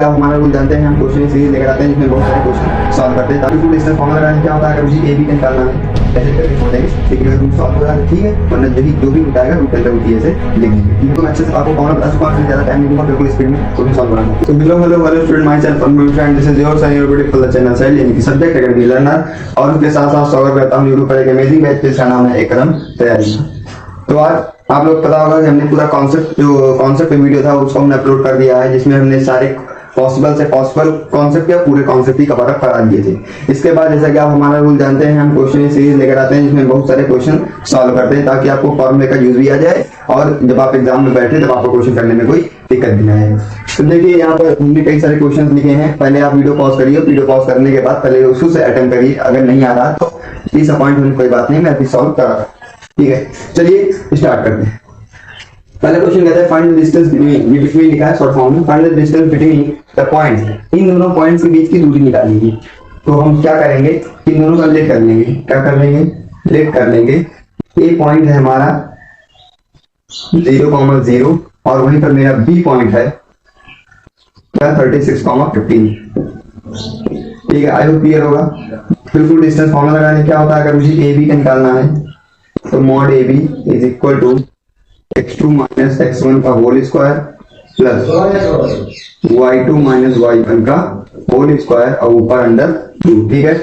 आप हमारा रूल जानते हैं, हम क्वेश्चन सीरीज लेकर आते हैं जिसमें बहुत सारे क्वेश्चन सॉल्व करते हैं। ताकि फुल डिस्टेंस फॉर्मूला लगाने क्या होता है, अगर मुझे ए बी का निकालना है ऐसे करके छोड़ देंगे, लेकिन अगर रूट सॉल्व हो रहा है ठीक है, वरना जो भी रूट आएगा रूट के अंदर रूट ऐसे लिख देंगे। इनको मैं अच्छे से आपको फॉर्मूला बता चुका हूं, ज्यादा टाइम नहीं दूंगा, बिल्कुल स्पीड में क्वेश्चन सॉल्व कराऊंगा। तो hello student, my channel formula and this is your sign beautiful channel side, यानी कि सब्जेक्ट एकेडमी लर्नर, और उसके साथ साथ स्वागत करता हूं यूट्यूब पर एक अमेजिंग बैच जिसका नाम है एकरम तैयारी। तो आज आप लोग पता होगा कि हमने पूरा कॉन्सेप्ट वीडियो था उसको हमने अपलोड कर दिया है, जिसमें हमने सारे पॉसिबल कॉन्सेप्ट या पूरे कॉन्सेप्ट ही कवर अप करा दिए थे। इसके बाद जैसा कि आप हमारा रूल जानते हैं, हम क्वेश्चन सीरीज लेकर आते हैं जिसमें बहुत सारे क्वेश्चन सॉल्व करते हैं, ताकि आपको फॉर्मूले का यूज भी आ जाए और जब आप एग्जाम में बैठे तब आपको क्वेश्चन करने में कोई दिक्कत भी नहीं आए। तो देखिए यहाँ पर हमने कई सारे क्वेश्चन लिखे हैं। पहले आप वीडियो पॉज करिए, वीडियो पॉज करने के बाद पहले उसको से अटेम्प्ट करिए, अगर नहीं आ रहा तो डिसअपॉइंट कोई बात नहीं, मैं अभी सॉल्व करा। ठीक है, चलिए स्टार्ट करते हैं। पहला क्वेश्चन कहता है फाइंड द डिस्टेंस बिटवीन, लिखा है शॉर्ट फॉर्म में, find the distance between the points, इन दोनों पॉइंट्स के बीच की दूरी निकालिए। तो हम क्या करेंगे, इन दोनों का लेट कर लेंगे। क्या कर लेंगे, लेट कर लेंगे। ए पॉइंट है हमारा 0,0 और वहीं पर मेरा बी पॉइंट है 36,15। ठीक है, आई होप क्लियर होगा। बिल्कुल डिस्टेंस फॉर्मूला लगाने क्या होता है, अगर मुझे ए बी का निकालना है तो mod A B is equal to x2 minus x1 का whole square plus y2 minus y1 का होल स्क्वायर और ऊपर अंडर 2। ठीक है,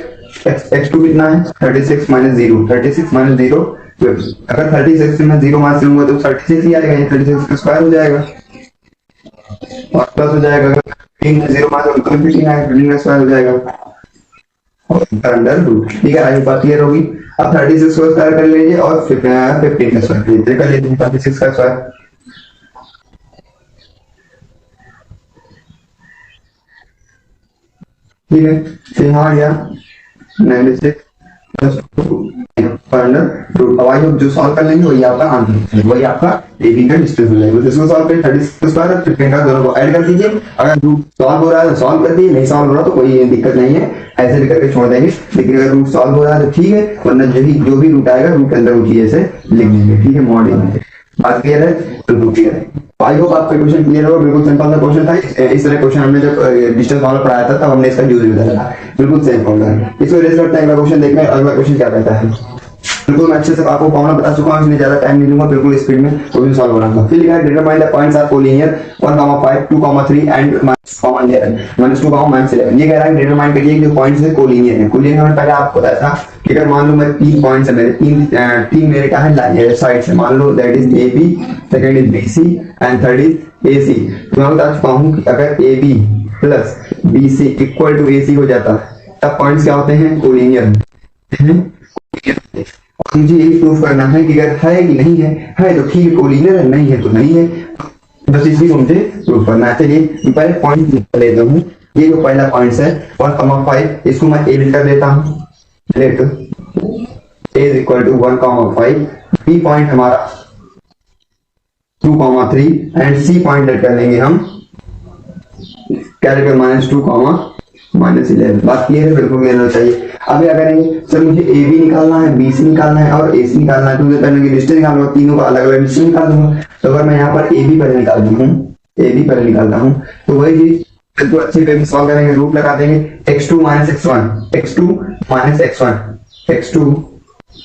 x2 कितना है 36 माइनस 0, 36 माइनस 0, अगर 36 में 0 माइनस लूंगा तो 36 ही आएगा, ये 36 का स्क्वायर हो जाएगा और प्लस हो जाएगा, अगर 0 माइनस तो 15 आएगा, 15 का स्क्वायर हो जाएगा और ऊपर अंडर 2। ठीक है, आई बात क्लियर होगी। अब 36 को स्क्वायर कर लीजिए और 15 का स्क्वायर कर लीजिए, 36 का स्क्वायर। ठीक है, तो यहाँ आ गया 96 प्लस 2। अब आई होप जो सॉल्व कर लेंगे वही आपका आंसर, वही आपका एबी का डिस्टेंस हो जाएगा। इसको सॉल्व करें, 36 का स्क्वायर और 15 का, दोनों को ऐड कर दीजिए। अगर रूट सॉल्व हो रहा है तो सॉल्व कर दीजिए, नहीं सॉल्व हो रहा तो कोई दिक्कत नहीं है, ऐसे भी करके छोड़ देंगे। लेकिन अगर रूट सॉल्व हो रहा है तो ठीक है, वरना जो भी रूट आएगा रूट के अंदर रूट ऐसे लिख देंगे। ठीक है, मॉड ए। बात क्लियर है, बिल्कुल क्लियर है। आई होप आपका क्वेश्चन क्लियर होगा। बिल्कुल सिंपल सा क्वेश्चन था। इस तरह क्वेश्चन हमने जब डिस्टेंस फॉर्मूला पढ़ाया था तब हमने इसका यूज भी बताया, बिल्कुल सेम फॉर्मूला है। इसको रेज करते हैं, अगला क्वेश्चन देखते हैं। अगला क्वेश्चन क्या कहता है, बिल्कुल मैं अच्छे से आपको फॉर्मूला बता चुका हूं, इसमें ज्यादा टाइम नहीं लूंगा, बिल्कुल स्पीड में क्वेश्चन सॉल्व कराऊंगा। फिर लिखा है determine the points are collinear 1,5, 2,3 and -2,11। ये कह रहा है डिटरमाइन करिए जो पॉइंट्स है कोलिनियर है। कोलिनियर हमें पहले आपको बताया था कि अगर मान लो मैं 3 पॉइंट्स है मेरे, तीन मेरे क्या है साइड से, मान लो that is A B, second is B C and third is A C. तो मैं बता चुका हूं कि अगर A B plus B C equal to A C हो जाता है तब पॉइंट्स क्या होते हैं, कोलिनियर है। मुझे ये प्रूफ करना है कि अगर है कि नहीं है तो ठीक है कोलिनियर है, नहीं है तो नहीं है, बस इसी को मुझे प्रूफ करना है। चलिए पहले पॉइंट लिख लेता हूँ। ये जो पहला पॉइंट है 1,5, इसको मैं ए लिख लेता हूँ, let A is equal to 1,5, B point हमारा 2,3 एंड सी पॉइंट लेट कर लेंगे हम क्या लेकर -2, -11। बात क्लियर है, बिल्कुल क्लियर होना चाहिए। अब क्या करेंगे, सर मुझे ए बी निकालना है, बी सी निकालना है और ए सी निकालना है, तो मुझे पहले डिस्टेंस निकालूंगा, तीनों का अलग अलग डिस्टेंस निकाल दूंगा। तो अगर मैं यहाँ पर ए बी पहले निकालता हूँ तो वही चीज तो अच्छी वे में सॉल्व करेंगे, रूट लगा देंगे x2 minus x1, x2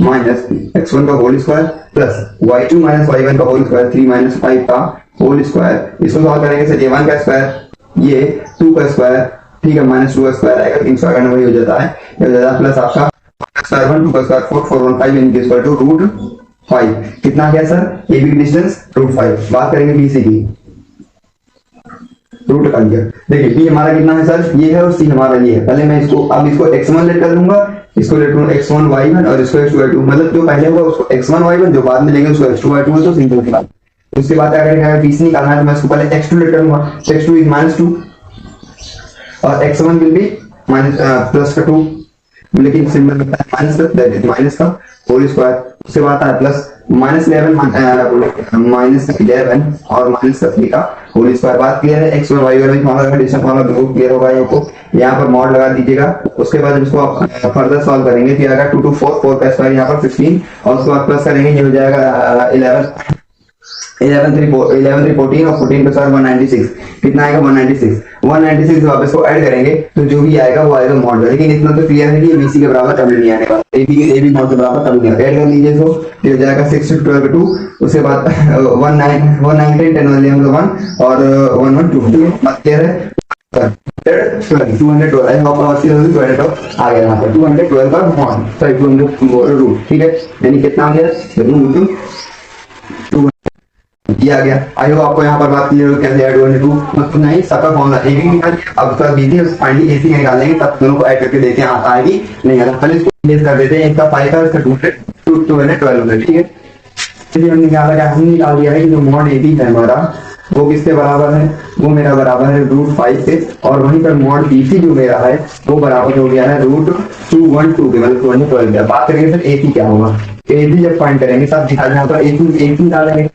minus x1 का whole square plus y2 minus y1 का होल स्क्वायर, 3 माइनस 5 का होल स्क्वायर। इसको सॉल्व करेंगे सर, ये 1 का स्क्वायर, ये 2 का स्क्वायर, ठीक है, -2 का स्क्वायर आएगा, 3 स्क्वायर करना वही हो जाता है, ये हो जाता है प्लस आपका स्क्वायर 1, 2 का स्क्वायर 4, 4, 1, 5 इनके स्क्वायर टू √5। कितना गया सर, ए बी की डिस्टेंस √5। बात करेंगे बी सी की, रूट कर दिया। देखिए बी हमारा कितना है सर, ये है और सी हमारा ये है। पहले मैं इसको x1 लेट कर लूंगा, इसको लेट करूंगा x1 y1 और इसको x2 y2, मतलब जो पहले होगा उसको x1 y1, जो बाद में लेंगे उसको x2 y2, तो सिंपल की बात। उसके बाद अगर बी सी निकालना है तो मैं इसको पहले x2 लेट करूंगा, x2 इज -2 और x1 विल बी प्लस का 2, लेकिन सिंबल में माइनस का होल स्क्वायर। उसके बाद है प्लस -11 और -3 का होल स्क्वायर। बात क्लियर है, x1 y1 में फॉर्मूला डिस्टेंस फॉर्मूला बिल्कुल क्लियर होगा आपको। यहाँ पर मॉड लगा दीजिएगा। उसके बाद जब इसको आप फर्दर सॉल्व करेंगे तो आएगा 2 2 4 4 का स्क्वायर, यहाँ पर 15 और उसके बाद प्लस करेंगे, ये हो जाएगा 11 3 14 और 14 का 196 कितना आएगा 196 वापस को ऐड करेंगे तो जो भी आएगा वो आएगा मॉड। लेकिन इतना तो क्लियर है कि BC के बराबर कभी नहीं आने वाला, AB मॉड के बराबर कभी नहीं। ऐड कर लीजिए इसको, ये हो जाएगा 6 12 2, उसके बाद 19 10 11 1 और 1 1 2 बात क्लियर है। 212 है आ गया यहाँ पर 212 का मॉड, सॉरी 200 रूट, ठीक है। यानी कितना आ गया रूट 2 ये आ गया। आई होप आपको यहाँ पर बात क्लियर हो कैसे ऐड होने टू मतलब नहीं सबका फॉर्मूला AB निकाल अब उसका BC फाइनली AC निकालेंगे तब दोनों को ऐड करके देखते हैं आता है कि नहीं आता। पहले इसको प्लेस कर देते हैं, इसका 5 का इसका 212 ठीक है। चलिए हमने निकाला क्या, हमने निकाल दिया है कि जो मॉड AB है हमारा वो किसके बराबर है, वो मेरा बराबर है √5 के, और वहीं पर मॉड BC जो मेरा है वो बराबर हो गया है √212 के, मतलब 212। बात करेंगे फिर AC क्या होगा, AC जब फाइंड करेंगे तब दिखा यहाँ पर AC निकालेंगे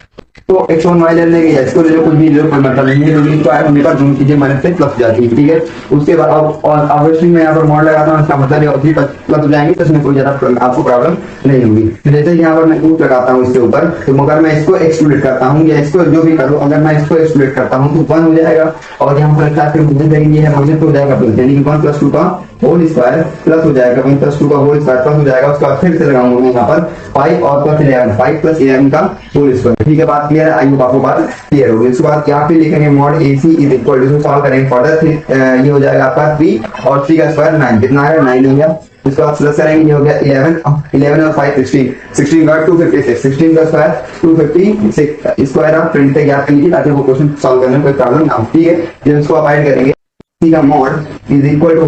तो x1 y लेने के इसको ले लो, कुछ भी ले लो, कोई मतलब नहीं है क्योंकि इसको होने पर दोनों चीजें माइनस से प्लस हो जाती है, ठीक है। उसके बाद और ऑब्वियसली मैं यहाँ पर मॉड लगाता हूँ, इसका मतलब ये ऑब्वियसली प्लस हो जाएंगे तो इसमें कोई ज्यादा आपको प्रॉब्लम नहीं होगी। जैसे यहाँ पर मैं रूट लगाता हूँ इसके ऊपर, तो अगर मैं इसको एक्सक्लूड करता हूँ या इसको जो भी करूँ, अगर मैं इसको एक्सक्लूड करता हूँ तो 1 हो जाएगा, और यहाँ पर माइनस हो जाएगा प्लस, यानी 1 + 2 का होल स्क्वायर प्लस हो जाएगा, 1 + 2 का होल स्क्वायर प्लस हो जाएगा। उसके बाद फिर से लगाऊंगा मैं यहाँ पर 5 और प्लस 11 5 + 11 का होल स्क्वायर, ठीक है। बात क्लियर है, आई होप आपको बात क्लियर होगी। उसके बाद यहाँ पे लिखेंगे mod AC is equal to, solve करेंगे फर्दर, ये हो जाएगा आपका 3 और 3 का स्क्वायर 9, कितना आएगा 9 हो गया। इसके बाद प्लस करेंगे, ये हो गया 11 और 5 16 का 256, 16 का स्क्वायर 256, स्क्वायर आप प्रिंट पे ज्ञात कर लीजिए ताकि वो क्वेश्चन सॉल्व करने में कोई प्रॉब्लम ना हो, ठीक है। जब इसको आप ऐड करेंगे C का मॉड इज इक्वल टू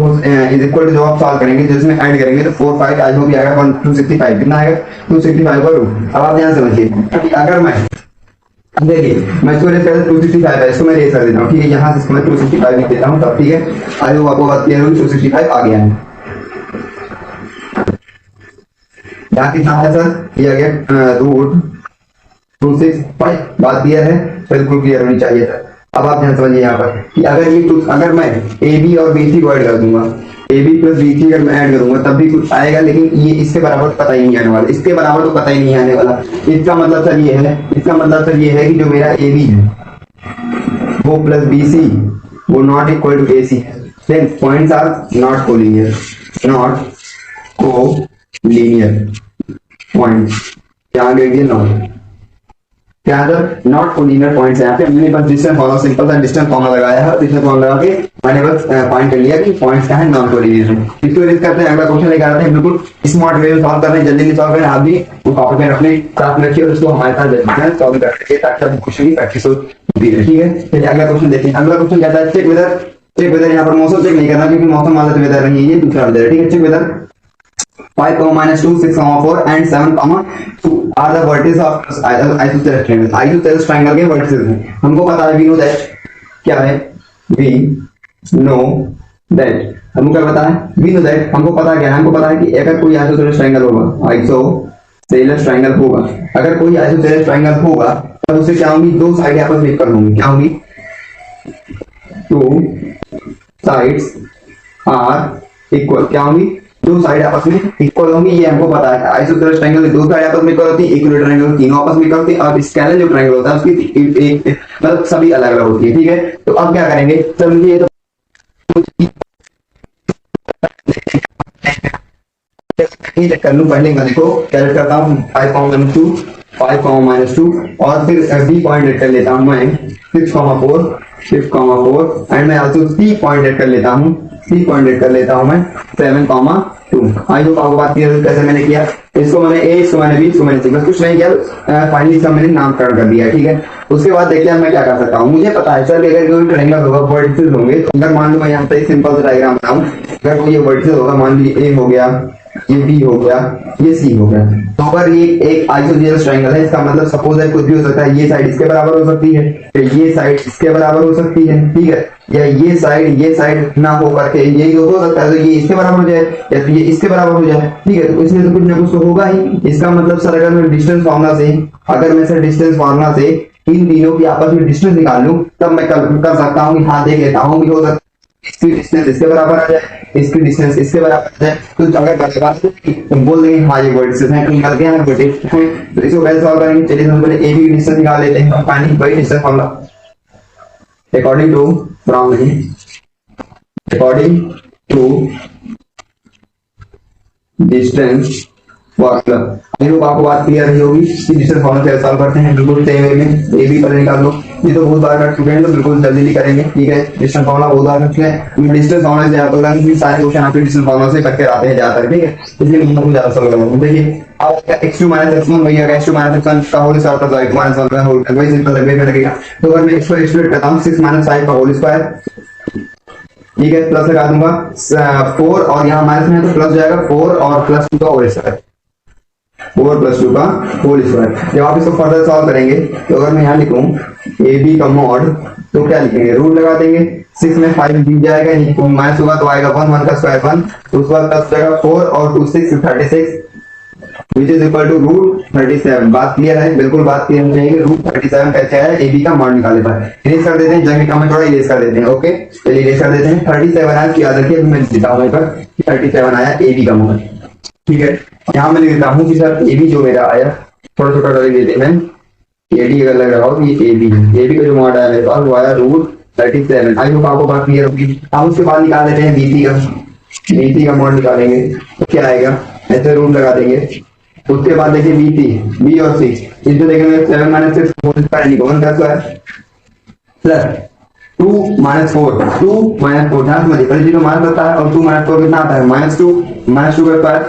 जो आप सॉल्व करेंगे जिसमें ऐड करेंगे तो 4 5 आज हो भी आएगा 265, कितना आएगा 265 का रूट। अब आप ध्यान समझिए, अगर मैं देखिए मैं इसको रेस करता 265 है, इसको मैं रेस कर देता हूँ, ठीक है। यहाँ से इसको मैं 265 लिख देता हूँ तब, ठीक है। आई होप आपको बात क्लियर होगी, 265 आ गया है। यहाँ कितना है सर, ये आ गया √265, बात क्लियर है, बिल्कुल क्लियर होनी चाहिए सर। अब आप ध्यान समझिए यहाँ पर कि अगर मैं AB और BC को ऐड कर दूंगा, AB + BC अगर मैं ऐड करूंगा तब भी कुछ आएगा, लेकिन ये इसके बराबर पता ही नहीं आने वाला, इसके बराबर तो पता ही नहीं आने वाला। इसका मतलब सर ये है कि जो मेरा AB है वो प्लस BC वो नॉट इक्वल टू AC है, then points are not collinear points, यहाँ देखिए नॉट कोलिनियर पॉइंट्स। यहाँ पे हमने बस डिस्टेंस फॉर्मूला, सिंपल सा डिस्टेंस फॉर्मूला लगाया है, डिस्टेंस फॉर्मूला लगा के मैंने बस पॉइंट कर लिया कि पॉइंट्स क्या है, नॉन कोलिनियर है। इसको रीड करते हैं, अगला क्वेश्चन लेकर आते हैं, बिल्कुल स्मार्ट वे में सॉल्व कर रहे हैं, जल्दी सॉल्व करें। आप भी वो कॉपी पेन अपने साथ रखिए और इसको हमारे साथ जल्दी सॉल्व कर सके ताकि आप क्वेश्चन की प्रैक्टिस होती है, ठीक है। चलिए अगला क्वेश्चन देखते हैं। अगला क्वेश्चन कहता है चेक वेदर, यहाँ पर मौसम चेक नहीं करना क्योंकि मौसम वाला वेदर नहीं है, ये दूसरा वेदर है, ठीक है। Check weather 5, -2, 6, 4 and 7, 2 are the vertices of isosceles triangle। isosceles triangle के vertices हैं, हमको पता है, we know that क्या है, we know that हमको क्या पता है, we know that हमको पता क्या है, हमको पता है कि अगर कोई isosceles triangle होगा, isosceles triangle होगा, अगर कोई isosceles triangle होगा तब उससे क्या होंगी, दो साइड आपस में इक्वल होंगी, क्या होंगी, टू साइड्स आर इक्वल, क्या होंगी, दो साइड आपस में इक्वल होंगी, ये हमको पता है। आइसोसेलेस ट्रायंगल में दो साइड आपस में इक्वल होती है, इक्विलेटरल ट्रायंगल तीनों आपस में इक्वल होती है, और स्केलर जो ट्रायंगल होता है उसकी एक मतलब सभी अलग अलग होती है, ठीक है। तो अब क्या करेंगे, समझिए तो कर लूं, पहले मैं देखो कैलकुलेट करता हूं 5, -2 और फिर B पॉइंट कर लेता हूं मैं 6,4 एंड मैं आल्सो C पॉइंट कर लेता हूं, मैं 7,2। आई होप आपको बात क्लियर है कैसे मैंने किया। इसको मैंने A, इसको मैंने B, इसको मैंने C, बस कुछ नहीं किया, फाइनली इसका मैंने नामकरण कर दिया, ठीक है। उसके बाद देखिए मैं क्या कर सकता हूँ, मुझे पता है सर अगर कोई ट्रायंगल होगा वर्टिसेस होंगे, तो अगर मान लो मैं यहाँ पे सिंपल सा डायग्राम बनाऊं, अगर कोई वर्टिसेस होगा, मान लीजिए A हो गया, ये B हो गया, ये C हो गया, तो अगर ये एक आइसोसेलेस ट्रायंगल है, इसका मतलब सपोज है कुछ भी हो सकता है, ये साइड इसके बराबर हो सकती है, ये साइड इसके बराबर हो सकती है, ठीक है, या ये साइड ना हो करके ये हो सकता है, तो ये इसके बराबर हो जाए या फिर ये इसके बराबर हो जाए, ठीक है। तो इसमें तो कुछ ना कुछ तो होगा ही। इसका मतलब सर अगर मैं डिस्टेंस फार्मूला से इन तीनों की आपस में डिस्टेंस निकाल लूं तब मैं कर सकता हूँ कि हाँ देख लेता हूँ कि हो सकता इसकी डिस्टेंस इसके बराबर आ जाए, इसकी डिस्टेंस इसके बराबर आ जाए, तो अगर बराबर बोल देंगे हाँ ये वर्टिसेस हैं, तो निकल गया है वर्टिसेस हैं। तो इसको कैसे सॉल्व करेंगे, चलिए सबसे पहले ए बी की डिस्टेंस निकाल लेते हैं। Find by distance formula according to from according to distance formula. I hope आपको बात क्लियर रही होगी कि डिस्टेंस फॉर्मूला कैसे सॉल्व करते हैं। बिल्कुल सेम वे में ए बी पर निकाल लो, ये तो बहुत बार कर चुके हैं तो बिल्कुल जल्दी करेंगे, ठीक है। डिस्टेंस फॉर्मूला बहुत बार कर चुके हैं, डिस्टेंस फॉर्मूला से ज्यादा होगा, सारे क्वेश्चन आपके डिस्टेंस फॉर्मूला से करके आते हैं ज्यादातर, ठीक है, इसलिए मैं बहुत ज्यादा सॉल्व करूंगा। देखिए अब x2 - x1 वही है, x2 - x1 का होल स्क्वायर प्लस y - 1 का होल स्क्वायर, वही सिंपल लगेगा। तो अगर मैं x2 करता हूं 6 - 5 का होल स्क्वायर, ठीक है, प्लस लगा दूंगा 4 और यहाँ माइनस में है तो प्लस जाएगा 4 और प्लस 2 का होल स्क्वायर, 4 + 2 का होल स्क्वायर। जब आप इसको फर्दर सॉल्व करेंगे तो अगर मैं यहाँ लिखूं ए बी का मॉड तो क्या लिखेंगे, रूट लगा देंगे, 6 में 5 दिख जाएगा, माइनस होगा तो आएगा 1, 1 का स्क्वायर 1, तो उसके बाद प्लस जाएगा 4 और 2 6 36 which is equal to √37। बात क्लियर है, बिल्कुल बात क्लियर होनी चाहिए। √37 कैसे आया, ए बी का मॉड निकाले पर इरेज कर देते हैं, जगह का में थोड़ा इरेज कर देते हैं, ओके चलिए इरेज कर देते हैं। 37 आया, याद रखिए मैं लिखता हूं पर 37 आया ए बी का मॉड, ठीक है। यहाँ मैं लिखता हूँ कि सर ए बी जो मेरा आया थोड़ा छोटा लिख देते हैं, ए डी अगर लग रहा हो ये ए बी का जो मॉड आया मेरे पास वो आया √37। आई होप आपको बात क्लियर होगी। हम उसके बाद निकाल देते हैं बीसी का मॉड निकालेंगे तो क्या आएगा, ऐसे रूट लगा देंगे। उसके बाद देखिए बी और सी, इसमें देखेंगे 7 - 6 होल स्क्वायर यानी 1 का स्क्वायर प्लस 2 - 4 ध्यान समझिए, पहले जीरो माइनस होता है और 2 - 4 कितना आता है -2 का स्क्वायर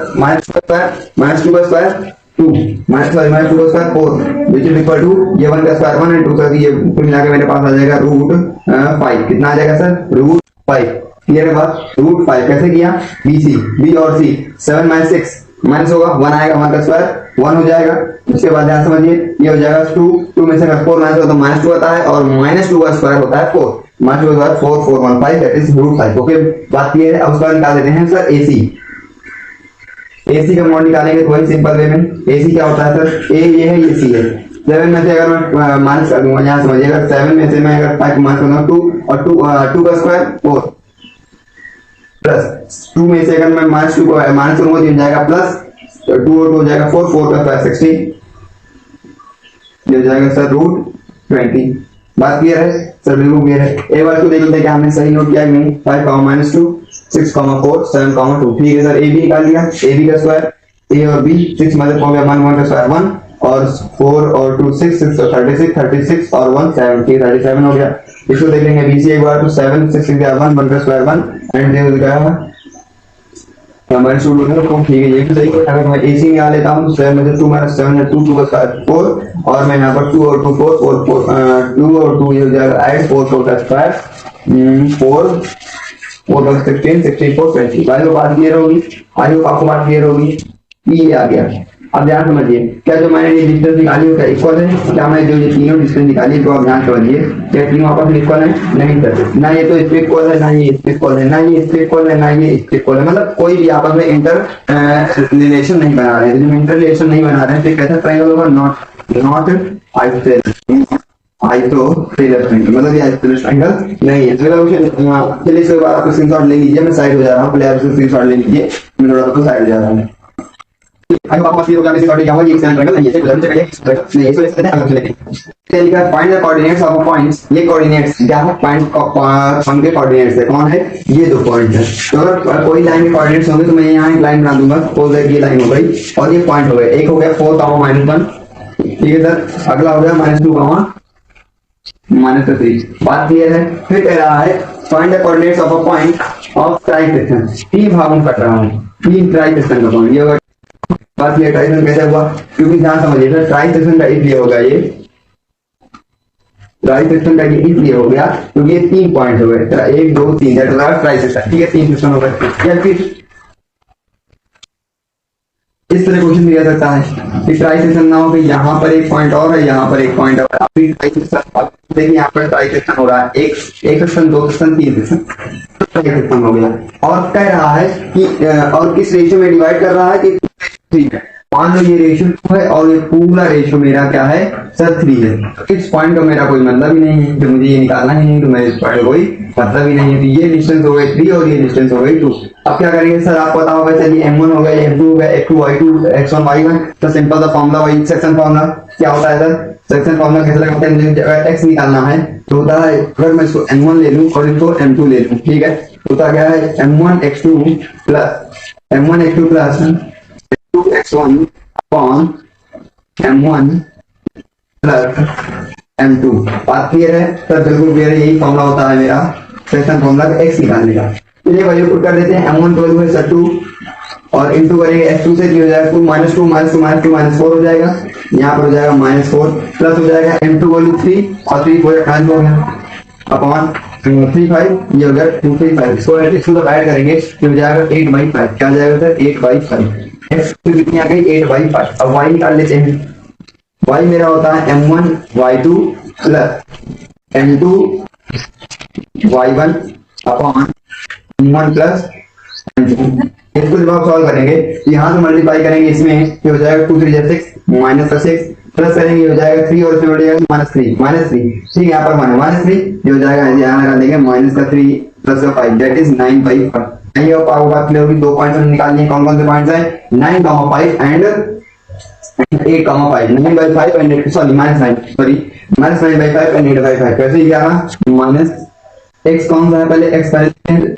-2 का स्क्वायर 2 -2 का square 4 which is equal to ये 1 का स्क्वायर 1 और 2 का ये कुल मिला के मेरे पास आ जाएगा √5। कितना आ जाएगा सर, √5। क्लियर है बात, √5 कैसे किया, बी और सी 7 - 6 माइनस होगा 1 आएगा, 1 का स्क्वायर 1 हो जाएगा। उसके बाद ध्यान समझिए ये हो जाएगा 2 में से अगर 4 माइनस होगा तो -2 आता है और -2 का स्क्वायर होता है 4, -2 का स्क्वायर 4 415 दैट इज √5, ओके बात क्लियर है। अब उसका निकाल देते हैं सर एसी का मॉड निकालेंगे तो वही सिंपल वे में। एसी क्या होता है सर, ए ये है ये सी है। 7 में से अगर मैं माइनस कर दूंगा, यहाँ समझिए अगर 7 में से मैं अगर 5 माइनस करूंगा 2 और 2 का स्क्वायर 4 प्लस 2 में से अगर मैं -2 को माइनस करूंगा तो जाएगा प्लस 2 और 2 हो जाएगा 4 4 का स्क्वायर 16, ये हो जाएगा सर √20। बात क्लियर है सर, बिल्कुल क्लियर है। एक बार तो देख लेते हैं कि हमने सही नोट किया कि नहीं। 5 -2 6 4 7 2, ठीक है सर। ए बी निकाल लिया, ए बी का स्क्वायर ए और बी 6 मतलब हो गया 1 1 का स्क्वायर 1 और 4 और 2 6 6 36 और 1 7, ठीक है 37 हो गया। इसको देख लेंगे बीसी एक बार तो 7 6 1 1 का स्क्वायर 1 एंड दे हो गया हमारे स्टूडेंट है तो ठीक है ये भी सही है। अगर मैं एसी निकाल लेता हूं 7 में से 2 - 7 है 2 का स्क्वायर 4 और मैं यहां पर 2 और 2 4 2 और 2 ये हो जाएगा ऐड 4 का स्क्वायर 4 4 16 64 20। भाई वो बात क्लियर होगी, आई होप आपको बात क्लियर होगी। ये आ गया। अब ध्यान समझिए, क्या जो मैंने ये डिस्टेंस निकाली है क्या इक्वल है, क्या मैं जो ये तीनों डिस्टेंस निकाली तो आप ध्यान समझिए क्या तीनों आपस में इक्वल है, नहीं सर ना ये तो इससे इक्वल है ना ये इससे इक्वल है ना ये इससे इक्वल है ना ये इससे इक्वल है, मतलब कोई भी आपस में इंटर रिलेशन नहीं बना रहे हैं। जब इंटर रिलेशन नहीं बना रहे हैं तो कैसा ट्रायंगल होगा, नॉट आइसोसेलेस ट्रायंगल, मतलब ये आइसोसेलेस ट्रायंगल नहीं है। चलिए इसके बाद आप स्क्रीनशॉट ले लीजिए, मैं साइड हो जा रहा हूं, पहले आप स्क्रीनशॉट ले लीजिए, मैं थोड़ा सा साइड हो जा रहा हूं। आई होप आपको क्लियर हो गया कि सॉरी क्या हुआ, ये एक्सटेंड ट्रायंगल नहीं है, इसको जरूर चेक नहीं इसको लेते हैं अलग से लेते हैं। लिखा है find the coordinates of a points, ये कोऑर्डिनेट्स क्या है, पॉइंट के कोऑर्डिनेट्स है, कौन है ये दो पॉइंट है। तो अगर कोई लाइन के कोऑर्डिनेट्स होंगे तो मैं यहां एक लाइन बना दूंगा, सपोज दैट ये लाइन हो गई और ये पॉइंट हो गए, एक हो गया 4, -1, ठीक है सर। अगला हो गया -2, -3। बात क्लियर है। फिर कह रहा है find the coordinates of a point of trisection, 3 भागों में कट रहा हूं, 3 ट्राइसेक्शन का पॉइंट। ये बात ये ट्राइसेक्शन कैसे हुआ, क्योंकि ध्यान समझिए सर ट्राइसेक्शन का इसलिए हो गया, ये ट्राइसेक्शन का ये इसलिए हो गया क्योंकि ये 3 पॉइंट हो गए, 1 2 3 दैट इज ट्राइसेक्शन, ठीक है 3 सेक्शन हो गए। या फिर इस तरह क्वेश्चन दिया सकता है कि ट्राइसेक्शन ना हो कि यहाँ पर एक पॉइंट और है, यहाँ पर एक पॉइंट और है। अभी ट्राइसेक्शन देखिए यहाँ पर ट्राइसेक्शन हो रहा है, एक सेक्शन 2 सेक्शन 3 सेक्शन ट्राइसेक्शन हो गया। और कह रहा है कि और किस रेशियो में डिवाइड कर रहा है कि 3 है, मान लो ये रेशियो 2 है और ये पूरा रेशियो मेरा क्या है सर 3 है। तो इस पॉइंट का मेरा कोई मतलब ही नहीं है, तो मुझे ये निकालना ही नहीं, तो मेरे इस पॉइंट का कोई मतलब ही नहीं है। तो ये डिस्टेंस हो गई 3 और ये डिस्टेंस हो गई 2। अब क्या करेंगे सर, आपको पता होगा, चलिए m1 हो गया, m2 हो गया, x2 y2 x1 y1, तो सिंपल सा फॉर्मूला वही सेक्शन फॉर्मूला क्या होता है सर, सेक्शन फॉर्मूला कैसे लगाते हैं, मुझे अगर x निकालना है तो होता है, अगर मैं इसको m1 ले लूं और इसको m2 ले लूं, ठीक है, होता क्या है m1 x2 plus x1 upon m1 plus m2। बात क्लियर है सर, बिल्कुल क्लियर है, यही फॉर्मूला होता है मेरा सेक्शन फॉर्मूला x निकालने का। चलिए वैल्यू पुट कर देते हैं, m1 वैल्यू है सर 2 और इनटू करेंगे x2 से, हो जाएगा 2 माइनस 2 माइनस 2 माइनस 2 माइनस 4 हो जाएगा, यहाँ पर हो जाएगा -4 प्लस हो जाएगा m2 वैल्यू 3 और 3 4 कैंसिल हो गया अपॉन 35, ये हो गया 235। इसको इसको ऐड करेंगे ये हो जाएगा 8/5, क्या हो जाएगा सर 8/5। x कितनी आ गई 8/5। अब y निकाल लेते हैं, y मेरा होता है m1 y2 plus m2 y1 upon m1 plus m2। इसको जब आप सॉल्व करेंगे यहाँ से मल्टीप्लाई करेंगे, इसमें ये हो जाएगा 2 3 6 माइनस 6 प्लस करेंगे हो जाएगा 3 और इसमें हो जाएगा -3 ठीक है, यहाँ पर -3 ये हो जाएगा, यहाँ लगा देंगे माइनस का 3 प्लस का 5 दैट इज 9/5। ये आपको बात क्लियर होगी। 2 पॉइंट्स निकालने हैं, कौन कौन से पॉइंट्स हैं 9,5 एंड 8,5 9/5 एंड सॉरी -9/5 एंड 8/5। कैसे क्या माइनस x कौन सा है, पहले x पहले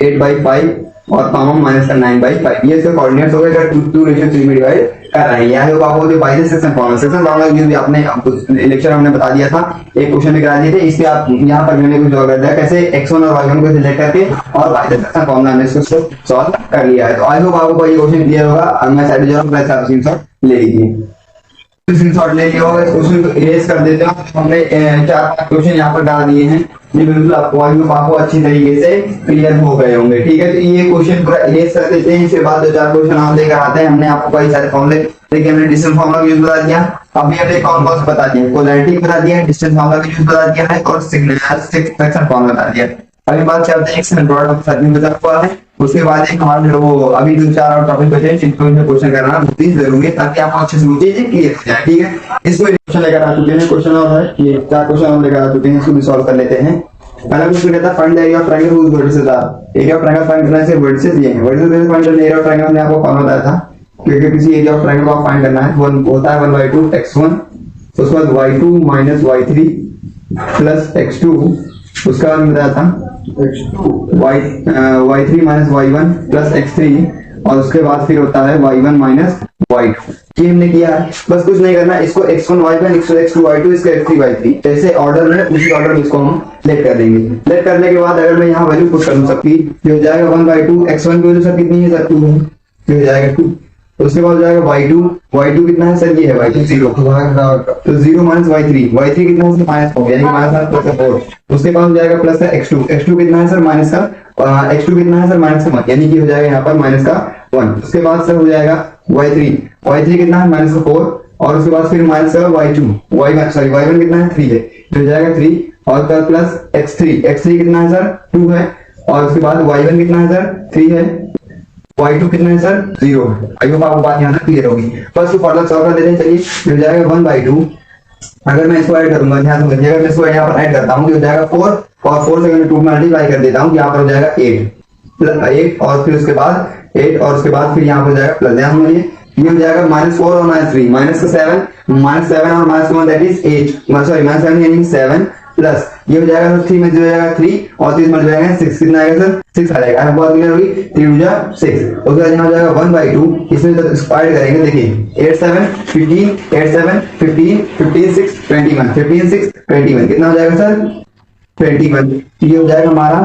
8/5 और कॉमा माइनस का 9/5, ये इसका कोऑर्डिनेट्स हो गया 2:3 में डिवाइड कर रहे हैं। यह होगा आपको जो बाय सेक्शन फॉर्मूला यूज भी आपने लेक्चर हमने बता दिया था, एक क्वेश्चन में करा दिए थे, इसके आप यहां पर मैंने कुछ जो कर दिया कैसे x1 और y1 को सिलेक्ट करके और बाय सेक्शन फॉर्मूला में इसको सॉल्व कर लिया है। तो आई होप आपको ये क्वेश्चन क्लियर होगा। अब मैं साइड जो प्लस आप स्क्रीनशॉट ले लीजिए, स्क्रीनशॉट ले लिया होगा, इस क्वेश्चन को इरेज कर देते हैं। हमने 4-5 क्वेश्चन यहाँ पर डाल दिए हैं, ये बिल्कुल आपको अच्छी तरीके से क्लियर हो गए होंगे, ठीक है। तो ये क्वेश्चन पूरा इरेज कर देते हैं, इसके बाद 2-4 क्वेश्चन हम लेकर आते हैं। हमने आपको कई सारे फॉर्मूले देखिए, हमने डिस्टेंस फॉर्मूला यूज बता दिया, अभी हमने कौन कौन से बता दिया, पोलैरिटी बता दिया है, डिस्टेंस फॉर्मूला का यूज बता दिया है और सेक्शन फॉर्मूला बता दिया है। अभी बात करते हैं एक्स प्रोडक्ट सर्किल में बता हुआ है, उसके बाद एक हमारा वो अभी 2-4 और टॉपिक बचे हैं जिनको में क्वेश्चन करना बहुत ही जरूरी है ताकि आपको अच्छे से चीजें क्लियर हो जाए, ठीक है। इसको क्वेश्चन लेकर आ चुके हैं, क्वेश्चन और है ये 4 क्वेश्चन हम लेकर आ चुके हैं, इसको भी सॉल्व कर लेते हैं। पहला क्वेश्चन कहता है find the area of triangle whose vertices are. Area of triangle find करना है, वर्टिसेस ये हैं, वर्टिसेस में फाइंड करना एरिया ऑफ ट्रायंगल हमने आपको फॉर्मूला बताया था, क्योंकि किसी एरिया ऑफ ट्रायंगल को फाइंड करना है, वन होता है 1/2 x1, उसके बाद y2 minus y3 plus x2, उसका बाद बताया था y3 minus y1 plus x3 और उसके बाद फिर होता है y1 माइनस y2। ये हमने किया है, बस कुछ नहीं करना, इसको x1 y1 x2 y2 इसका x3 y3 जैसे ऑर्डर में उसी ऑर्डर में इसको हम लेट कर देंगे। लेट करने के बाद अगर मैं यहाँ वैल्यू पुट करूँ सबकी, ये हो जाएगा 1/2 x1 की वैल्यू सर कितनी है सर 2 है, ये हो जाएगा 2, उसके बाद हो जाएगा y2 कितना है सर, ये है y2 0, तो 0 माइनस y3 कितना है माइनस हो गया, यानी माइनस प्लस 4, उसके बाद हो जाएगा प्लस का x2 कितना है सर माइनस का x2 कितना है सर माइनस का 1, यानी कि हो जाएगा यहाँ पर माइनस का 1, उसके बाद सर हो जाएगा y3 कितना है माइनस का 4 और उसके बाद फिर माइनस का y1 कितना है 3 है, तो हो जाएगा 3 और प्लस x3 कितना है सर 2 है और उसके बाद y1 कितना है सर 3 है, y2 कितना है सर 0 है। आई होप आपको बात यहाँ तक क्लियर होगी। बस तो फॉर्मूला सॉल्व कर देते हैं, चलिए हो जाएगा 1/2, अगर मैं इसको ऐड करूंगा ध्यान से समझिएगा, मैं इसको यहाँ पर ऐड करता हूँ तो हो जाएगा 4 और 4 से मैं 2 मल्टीप्लाई कर देता हूँ, यहाँ पर हो जाएगा 8 और फिर उसके बाद 8 और उसके बाद फिर यहाँ पर हो जाएगा प्लस, ध्यान समझिए ये हो जाएगा -4 और -3 माइनस का 7 और -1 दैट इज 8 सॉरी -7 यानी 7 प्लस ये हो जाएगा 3 में हो जाएगा 3 और 3 में जाएगा 6, कितना आएगा सर 6 आ जाएगा। अब बात क्लियर होगी, 3 जा 6, उसके बाद यहाँ हो जाएगा 1/2, इसमें तो स्क्वायर करेंगे, देखिए 8 7 15 6 21 कितना हो जाएगा सर 21, ये हो जाएगा हमारा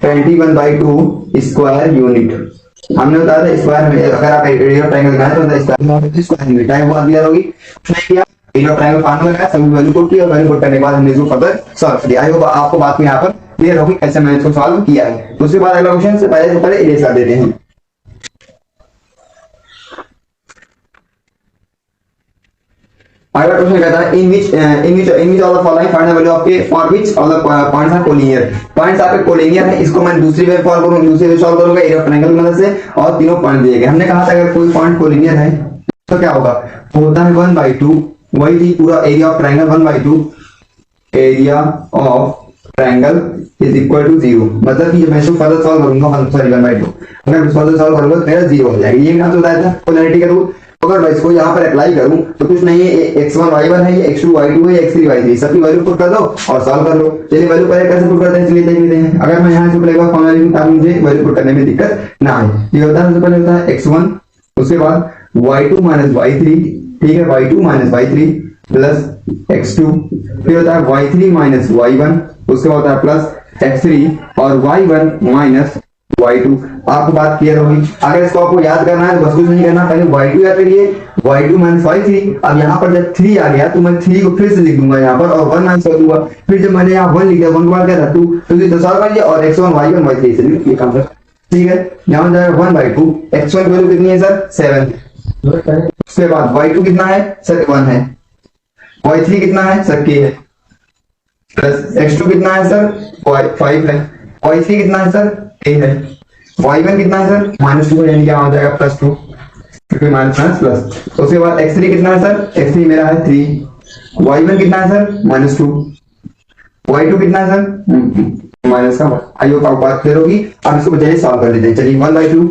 21/2 स्क्वायर यूनिट। हमने बताया था स्क्वायर में अगर आप एरिया ऑफ ट्रायंगल बनाए तो स्क्वायर यूनिट टाइम बहुत क्लियर होगी। एरिया ऑफ ट्रायंगल फार्मूला का सभी वैल्यू पुट किया और वैल्यू पुट करने के बाद हमने इसको फर्दर सॉल्व किया। आई होप आपको बात में यहाँ पर क्लियर होगी कैसे मैंने इसको सॉल्व किया है। उसके बाद अगला क्वेश्चन से पहले इरेज कर देते हैं। अगला क्वेश्चन कहता है in which of the following find the value of k for which of the points are collinear. Points आपके कोलिनियर है, इसको मैं दूसरी वे सॉल्व करूंगा, दूसरी वे सॉल्व करूंगा एरिया ऑफ ट्रायंगल की मदद से और तीनों पॉइंट दिए गए। हमने कहा था अगर कोई पॉइंट कोलिनियर है तो क्या होगा, होता है 1/2, वही थी पूरा area of triangle 1/2 area of triangle is equal to 0। मतलब कि जब मैं इसको फर्दर सॉल्व करूंगा, सॉरी 1/2 अगर मैं फर्दर सॉल्व करूंगा तो मेरा 0 हो जाएगा। ये मैंने आपको बताया था पोलैरिटी का रूल। अगर मैं इसको यहाँ पर अप्लाई करूं तो कुछ नहीं है, x1 y1 है, ये x2 y2 है, x3 y3 सबकी वैल्यू पुट कर दो और सॉल्व कर लो। चलिए वैल्यू पहले कैसे पुट करते हैं चलिए देख लेते हैं। अगर मैं यहाँ से पहले फॉर्मूला लिखूं ताकि मुझे वैल्यू पुट करने में दिक्कत ना आए। ये होता है सबसे पहले होता है x1, उसके बाद y2 माइनस y3, ठीक है, y2 minus y3 plus x2, फिर होता है y3 माइनस y1, उसके बाद होता है प्लस x3 और y1 माइनस y2। आपको बात क्लियर होगी। अगर इसको आपको याद करना है तो बस कुछ नहीं करना, पहले y2 याद करिए, y2 माइनस y3। अब यहाँ पर जब 3 आ गया तो मैं 3 को फिर से लिख दूंगा यहाँ पर और 1 माइनस कर दूंगा। फिर जब मैंने यहाँ 1 लिख दिया, 1 के बाद क्या था 2, तो इसे सॉल्व करिए और x1 y1 y3 से लिख ये काम कर, ठीक है। यहाँ हो जाएगा 1/2, x1 की वैल्यू कितनी है सर 7, उसके बाद y2 कितना है सर 1 है, y3 कितना है सर k है, प्लस x2 कितना है सर 5 है, y3 कितना है सर k है, y1 कितना है सर -2 है, यानी क्या हो जाएगा +2 क्योंकि माइनस प्लस। उसके बाद x3 कितना है सर, x3 मेरा है 3, y1 कितना है सर -2, y2 कितना है सर माइनस का 1। आई होप आपको बात क्लियर होगी। अब इसको बजाय सॉल्व कर लेते हैं। चलिए 1/2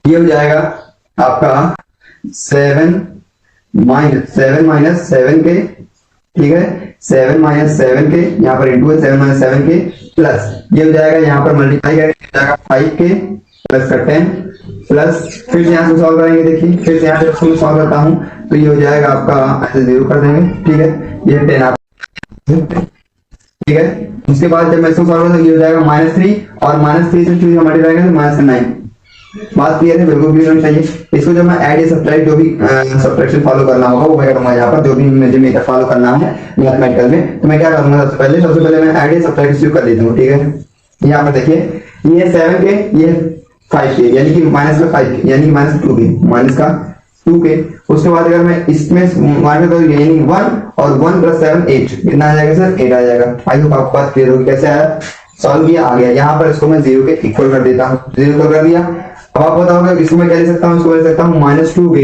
ये हो जाएगा आपका 7 माइनस 7k, ठीक है, 7 माइनस 7k, यहाँ पर इंटू है 7 माइनस 7k प्लस ये हो जाएगा यहाँ पर मल्टीप्लाई करेंगे हो जाएगा 5k प्लस का 10 प्लस फिर से यहाँ से सॉल्व करेंगे। देखिए फिर से यहाँ से सॉल्व करता हूँ तो ये हो जाएगा आपका ऐसे 0 कर देंगे, ठीक है, ये 10 आप, ठीक है। उसके बाद जब मैं इसको सॉल्व करूंगा ये हो जाएगा -3 और -3 से 2 मल्टीप्लाई करेंगे तो -9। बात क्लियर है, बिल्कुल क्लियर होनी चाहिए। इसको जब मैं ऐड या सब्ट्रैक्ट जो भी सब्ट्रैक्शन फॉलो करना होगा वो मैं करूंगा यहाँ पर, जो भी मुझे मेथड फॉलो करना है मैथमेटिकल में, तो मैं क्या करूंगा सबसे पहले मैं ऐड या सब्ट्रैक्ट शुरू कर देता हूँ, ठीक है। यहाँ पर देखिए ये 7k ये 5k यानी कि माइनस का 5k यानी कि -2k माइनस का 2k। उसके बाद अगर मैं इसमें माइनस करूँ यानी 1 और 1 प्लस 7 8 कितना आ जाएगा सर 8 आ जाएगा। आई होप आपको बात क्लियर होगी। कैसे आया, सॉल्व किया आ गया। यहाँ पर इसको मैं 0 के इक्वल कर देता हूँ, 0 कर दिया। अब आप बताओगे इसको मैं क्या लिख सकता हूँ, इसको लिख सकता हूँ -2k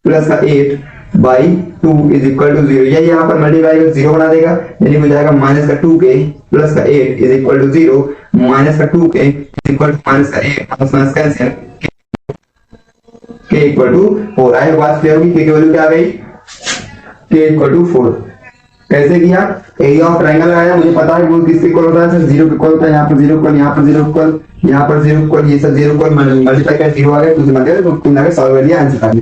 प्लस का 8/2 इज इक्वल टू 0। ये यहाँ पर मल्टीप्लाई कर 0 बना देगा यानी हो जाएगा माइनस का 2k प्लस का 8 इज इक्वल टू 0, माइनस का 2k is equal to minus का 8 minus cancel k equal to 4। आई बात क्लियर होगी। k की वैल्यू क्या आ गई, k इक्वल टू 4। कैसे किया, एरिया ऑफ ट्रायंगल लगाया, मुझे पता है वो किसके इक्वल होता है सर 0 के इक्वल होता है। यहाँ पर 0 इक्वल, यहाँ पर 0 इक्वल, यहाँ पर 0 इक्वल, ये सब 0 इक्वल मल्टीप्लाई कर 0 आ गया, दूसरे मल्टीप्लाई तो तुमने आगे सॉल्व कर लिया, आंसर आ गया।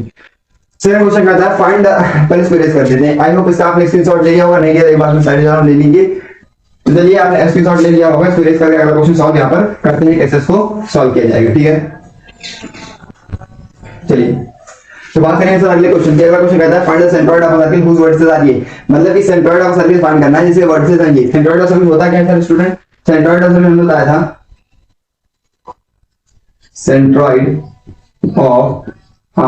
सेकंड क्वेश्चन कहता है फाइंड द, पहले इसको रेज कर देते हैं। आई होप इसका आपने स्क्रीनशॉट ले लिया होगा, नहीं लिया एक बार में साइड जाओ ले लीजिए। तो चलिए आपने स्क्रीनशॉट ले लिया होगा, इसको रेज करके अगला क्वेश्चन सॉल्व यहाँ पर करते हैं, कैसे इसको सॉल्व किया जाएगा, ठीक है। चलिए तो बात करेंगे सर अगले क्वेश्चन की। अगला क्वेश्चन कहता है find the centroid of a circle whose vertices are ये, मतलब कि सेंट्रोइड ऑफ सर्किल फाइंड करना है जिसके वर्टिसेस हैं ये। सेंट्रोइड ऑफ सर्किल होता क्या है sir student, centroid of circle हमने बताया था, सेंट्रोइड ऑफ अ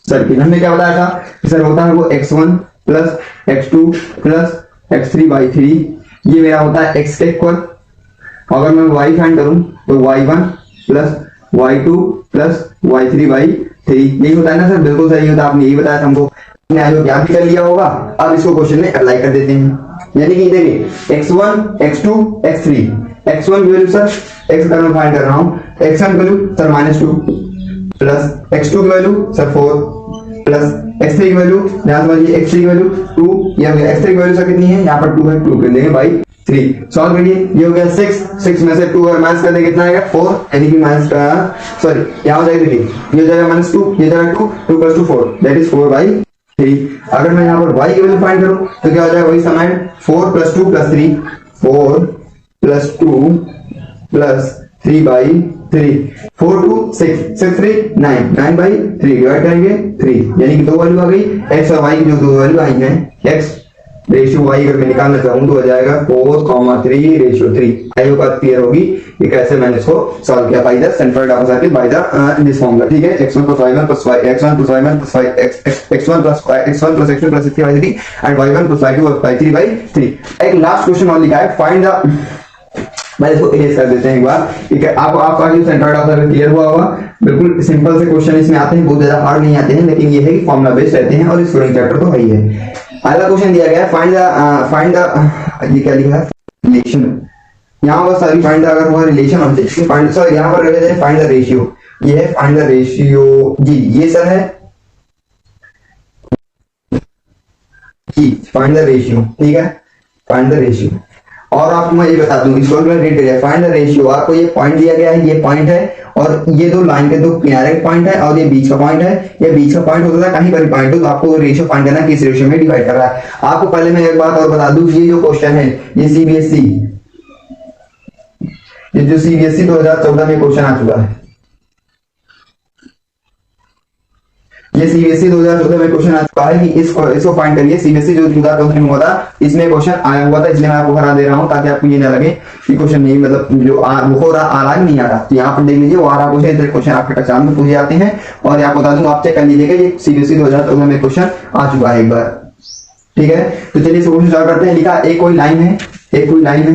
सर्किल हमने क्या बताया था सर, होता है वो x1 plus x2 plus x3/3, ये मेरा होता है x के इक्वल। अगर मैं y फाइंड करूं तो y1 plus y2 plus y3/3 यही होता है ना सर, बिल्कुल सही होता है, आपने यही बताया था हमको, आपने आज याद भी कर लिया होगा। अब इसको क्वेश्चन में अप्लाई कर देते हैं। यानी कि देखिए x1 x2 x3, x1 की वैल्यू सर x का मैं फाइंड कर रहा हूं, x1 की वैल्यू सर -2 प्लस x2 की वैल्यू सर 4 प्लस x3 की वैल्यू ध्यान समझिए, x3 की वैल्यू 2 या x3 की वैल्यू सर कितनी है, यहाँ पर 2 है, 2 कर देंगे बाई 3। सॉल्व करिए, ये हो गया 6 में से 2 और माइनस कर देंगे कितना आएगा 4, यानी कि माइनस का सॉरी यहाँ हो जाएगा, देखिए ये हो जाएगा -2, ये जाएगा 2 प्लस 2 4 दैट इज 4/3। अगर मैं यहाँ पर y की वैल्यू फाइंड करूं तो क्या हो जाएगा, वही समान 4 plus 2 plus 3, 4 plus 2 plus 3/3, 4 2 6 6 3 9 9/3 divide करेंगे 3, यानी कि दो वैल्यू आ गई x और y की, जो दो वैल्यू आई हैं x रेशियो y अगर मैं निकालना चाहूं तो हो जाएगा 4,3 रेशियो 3। आई होप बात क्लियर होगी कि कैसे मैंने इसको सॉल्व किया by the centroid of circle by the this formula, ठीक है। x1 plus y1 plus x1 plus y1 plus x1 plus x2 plus 3/3 and y1 plus y2 plus 3/3। एक लास्ट क्वेश्चन और लिखा है फाइंड द भाई इसको erase कर देते हैं एक बार, ठीक है। आपको आपका जो सेंट्रोइड ऑफ सर्कल क्लियर हुआ होगा। बिल्कुल सिंपल से क्वेश्चन इसमें आते हैं, बहुत ज्यादा हार्ड नहीं आते हैं, लेकिन ये है कि फॉर्मूला बेस्ड रहते हैं और स्कोरिंग चैप्टर तो है ही है। अगला क्वेश्चन दिया गया है फाइंड द ये क्या लिखा है रिलेशन, यहाँ पर सारी फाइंड अगर हुआ रिलेशन होते हैं फाइंड, सॉरी यहाँ पर रह जाए फाइंड द रेशियो, ये है फाइंड द रेशियो जी, ये सर है जी फाइंड द रेशियो, ठीक है फाइंड द रेशियो। और आपको मैं ये बता दूं इसको मैं रीड करिए, फाइंड द रेशियो, आपको ये पॉइंट दिया गया है, ये पॉइंट है और ये दो लाइन के दो किनारे का पॉइंट है और ये बीच का पॉइंट है, ये बीच का पॉइंट होता है कहीं पर भी पॉइंट हो तो आपको रेशियो फाइंड करना है किस रेशियो में डिवाइड कर रहा है। आपको पहले मैं एक बात और बता दूं, ये जो क्वेश्चन है ये सीबीएसई, ये जो सीबीएसई 2014 में क्वेश्चन आ चुका है, ये सीबीएसई 2014 में क्वेश्चन आ चुका है कि इसको फाइंड करिए। सीबीएसई जो 2014 में हुआ था इसमें क्वेश्चन आया हुआ था, इसलिए मैं आपको हरा दे रहा हूं ताकि आपको ये ना लगे कि क्वेश्चन नहीं मतलब जो हो रहा आ रहा है नहीं आ रहा। तो यहाँ पर देख लीजिए वो आ रहा क्वेश्चन आपके एग्जाम में पूछे जाते हैं और आपको बता दूं आप चेक कर लीजिएगा, ये सीबीएसई 2014 में क्वेश्चन आ चुका है एक बार, ठीक है। तो चलिए इस क्वेश्चन स्टार्ट करते हैं। लिखा एक कोई लाइन है, एक कोई लाइन है,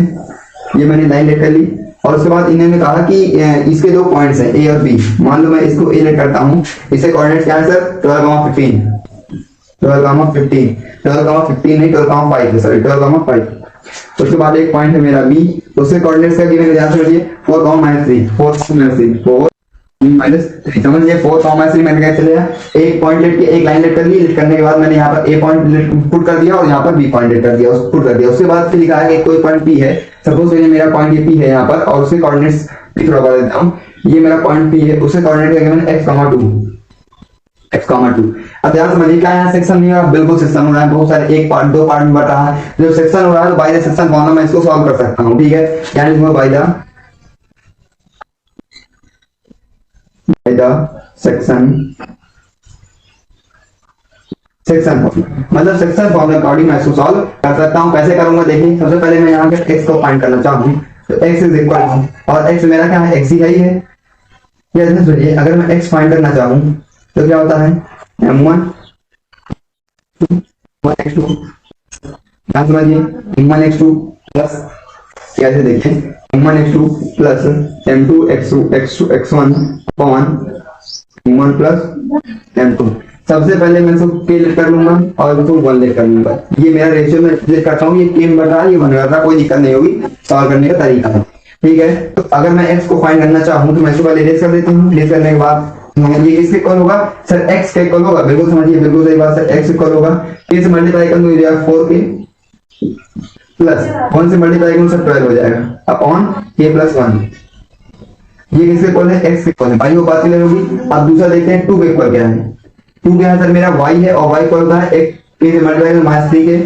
ये मैंने लाइन लेट कर ली और उसके बाद इन्होंने कहा कि इसके दो पॉइंट्स हैं ए और बी। मान लो मैं इसको ए लेट करता हूं, इसके कोऑर्डिनेट्स क्या है सर 12,15 नहीं 12,5 सॉरी 12,5। उसके बाद एक पॉइंट है मेरा बी, उसके कोऑर्डिनेट्स क्या गिवन है ध्यान से समझिए 4,3 समझ लीजिए 4,3 मैंने क्या चलेगा एक पॉइंट लेट के एक लाइन लेट कर ली, लेट करने के बाद मैंने यहाँ पर ए पॉइंट पुट कर दिया और यहाँ पर बी पॉइंट लेट कर दिया पुट कर दिया। उसके बाद फिर लिखा है कि कोई पॉइंट पी है, सपोज मेरा पॉइंट ये पी है यहाँ पर और उसके कोऑर्डिनेट्स भी थोड़ा बता देता हूँ, ये मेरा पॉइंट पी है उसके कोऑर्डिनेट क्या मैंने x,2। अब ध्यान समझिए क्या यहाँ सेक्शन नहीं हो रहा, बिल्कुल सेक्शन हो रहा है, बहुत सारे एक पार्ट दो पार्ट में बट रहा है। जो सेक्शन हो रहा है तो बाय द सेक्शन फॉर्मूला मैं इसको सॉल्व कर सकता हूँ, ठीक है। यानी बाय द सेक्शन मतलब सेक्शन फॉर्मूला अकॉर्डिंग मैं इसको सॉल्व कर सकता हूं। कैसे करूंगा देखिए, सबसे पहले मैं यहाँ पे x को फाइंड करना चाहूँ तो x इज इक्वल और x मेरा क्या है x ही है। ये सुनिए अगर मैं x फाइंड करना चाहूँ तो क्या होता है m1 1x2 ध्यान समझिए m1x2 प्लस कैसे देखिए m1x2 plus m2x1 upon m1 plus m2। सबसे पहले मैं इसको k लेट कर लूंगा और इसको 1 लेट कर लूंगा, ये मेरा रेशियो में लेट करता हूँ, ये k बन रहा है ये 1 रहा है, कोई दिक्कत नहीं होगी, सॉल्व करने का तरीका है, ठीक है। तो अगर मैं x को फाइंड करना चाहूँ तो मैं इसको पहले इरेज कर देता हूँ, इरेज करने के बाद ये किसके इक्वल होगा सर x के इक्वल होगा, बिल्कुल समझिए बिल्कुल सही बात सर, x इक्वल होगा k से मल्टीप्लाई कर दूं 4k प्लस 1 से मल्टीप्लाई करूं सर 12 हो जाएगा अपॉन k प्लस 1। ये किसके इक्वल है x के इक्वल है, भाई वो बात क्लियर होगी। अब दूसरा देखते हैं 2 के इक्वल क्या है, 2 क्या है सर मेरा y है और y इक्वल होता है एक k से मल्टीप्लाई करें -3k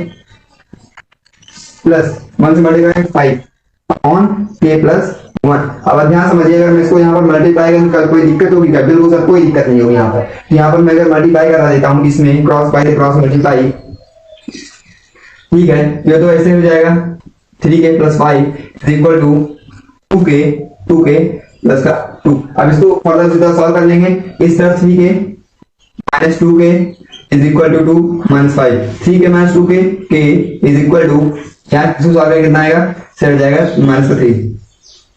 प्लस 1 से मल्टीप्लाई 5 अपॉन k प्लस 1। अब ध्यान समझिए अगर मैं इसको यहाँ पर मल्टीप्लाई करूं कोई दिक्कत होगी क्या, बिल्कुल सर कोई दिक्कत नहीं होगी। यहाँ पर यहाँ पर मैं अगर मल्टीप्लाई करा देता हूँ इसमें क्रॉस बाय से क्रॉस मल्टीप्लाई, ठीक है, ये तो ऐसे हो जाएगा 3k plus 5 is equal to 2k plus का 2। अब इसको फर्दर सीधा सॉल्व कर लेंगे, इस तरफ 3k minus 2k is equal to 2 minus 5, 3k minus 2k k is equal to क्या इसको सॉल्व करके कितना आएगा सर जाएगा -3,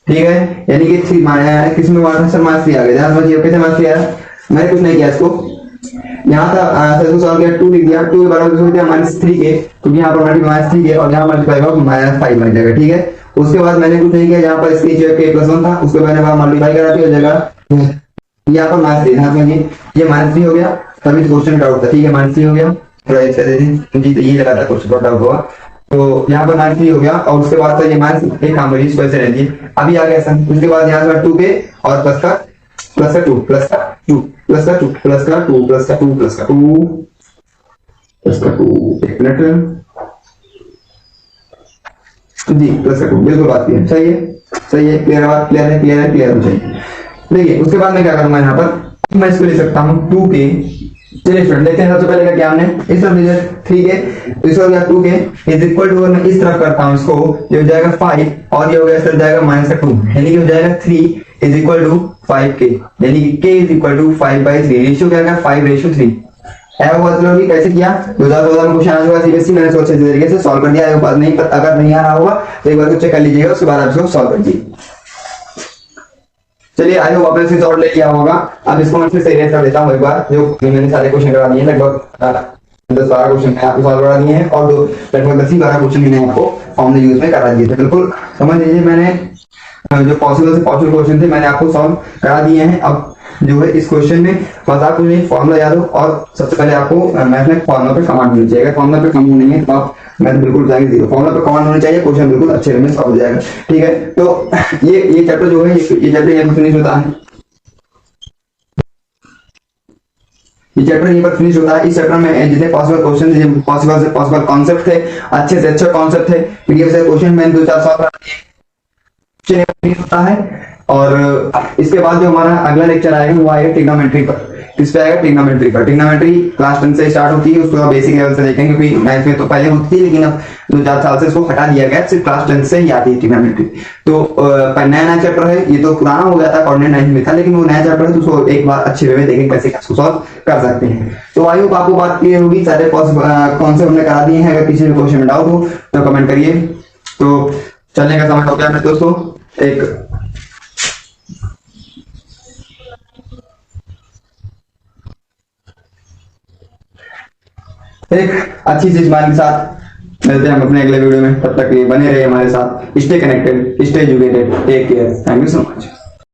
ठीक है। यानी कि 3 किसमें माइनस सर -3 आ गया, ध्यान समझिए कैसे -3 आया, मैंने कुछ नहीं किया इसको यहाँ था सर को सॉल्व किया 2 लिख दिया, 2 के बराबर हो गया -3k क्योंकि यहाँ पर मल्टीप्लाई -3k और यहाँ मल्टीप्लाई होगा -5 बन जाएगा, ठीक है। उसके बाद मैंने कुछ नहीं किया, यहाँ पर इसकी जो k + 1 था उसको मैंने मल्टीप्लाई करा दिया जगह यहाँ पर -3, ध्यान समझिए ये -3 हो गया, तभी क्वेश्चन डाउट था, ठीक है -3 हो गया, थोड़ा इसे दे दें जी, तो ये लगा था क्वेश्चन डाउट हुआ तो यहाँ पर -3 हो गया और उसके बाद ये माइनस एक काम करिए इसको ऐसे रहती है, अभी आ गया सर। उसके बाद यहाँ से 2k और प्लस का 2 प्लस का 2 प्लस का 2 प्लस का 2 प्लस का 2 प्लस का 2 प्लस का 2 एक मिनट जी प्लस का 2, बिल्कुल बात क्लियर, सही है क्लियर बात, क्लियर हो जाएगी। देखिए उसके बाद मैं क्या करूंगा यहाँ पर मैं इसको ले सकता हूँ 2k, चलिए स्टूडेंट देखते हैं सबसे पहले का क्या हमने इस तरफ लिया 3k तो इस हो गया 2k इज इक्वल टू, मैं इस तरफ करता हूँ इसको ये हो जाएगा 5 और ये हो गया इस तरफ जाएगा -2 यानी कि हो जाएगा 3 इज इक्वल टू 5k यानी कि k is equal to 5/3, ratio क्या है 5:3, की कैसे किया, 2014 में क्वेश्चन आ चुका सीबीएसई, मैंने सोचा अच्छे तरीके से सॉल्व कर दिया। अगर नहीं आ रहा होगा तो एक बार चेक कर लीजिएगा, उसके बाद आप इसको सॉल्व कर दीजिए। चलिए आई होप आपने इससे सॉल्व ले लिया होगा। अब इसको मैं फिर से इरेज कर देता हूँ एक बार, जो मैंने सारे क्वेश्चन करा दिए, लगभग 10-12 क्वेश्चन है आपको सॉल्व करा दिए हैं, और लगभग 10-12 क्वेश्चन मैंने आपको फॉर्मूला यूज में करा दिए थे। बिल्कुल समझ लीजिए, मैंने जो पॉसिबल से पॉसिबल क्वेश्चन थे मैंने आपको सॉल्व करा दिए हैं। अब जो है इस क्वेश्चन में बस आपको ये फॉर्मूला याद हो, और सबसे पहले आपको मैथ में फॉर्मूला पे कमांड होनी चाहिए। अगर फॉर्मूला पे कमांड नहीं है तो आप मैथ बिल्कुल जाएंगे जीरो। फॉर्मूला पे कमांड होनी चाहिए, क्वेश्चन बिल्कुल अच्छे वे में सॉल्व हो जाएगा। ठीक है, तो ये चैप्टर जो है ये चैप्टर यहाँ फिनिश होता है। ये चैप्टर यहीं पर फिनिश होता है। इस चैप्टर में जितने पॉसिबल क्वेश्चन, पॉसिबल से पॉसिबल कॉन्सेप्ट थे, अच्छे से अच्छे कॉन्सेप्ट थे, पीडीएफ से क्वेश्चन मैंने 2-4 सॉल्व कर दिए होता है। और इसके बाद जो हमारा अगला लेक्चर आएगा वो आएगा ट्रिग्नोमेट्री पर। किस पे आएगा? ट्रिग्नोमेट्री पर। ट्रिग्नोमेट्री क्लास 10 से स्टार्ट होती है, उसको आप बेसिक लेवल से देखेंगे, क्योंकि मैथ में तो पहले होती थी लेकिन अब 2-4 साल से इसको हटा दिया गया, सिर्फ क्लास 10 से ही आती है ट्रिग्नोमेट्री। तो नया चैप्टर है, ये तो पुराना हो गया था, कोऑर्डिनेट 9 में था, लेकिन वो नया चैप्टर है तो उसको एक बार अच्छे वे में देखेंगे कैसे इसको सॉल्व कर सकते हैं। तो आई होप आपको बात क्लियर होगी, सारे कॉन्सेप्ट हमने करा दिए हैं। अगर किसी भी क्वेश्चन में डाउट हो तो कमेंट करिए। तो चलने का समय हो गया मेरे दोस्तों। एक अच्छी चीज के साथ मिलते हैं हम अपने अगले वीडियो में। तब तक बने रहिए हमारे साथ। Stay connected, stay educated, take care, thank you so much.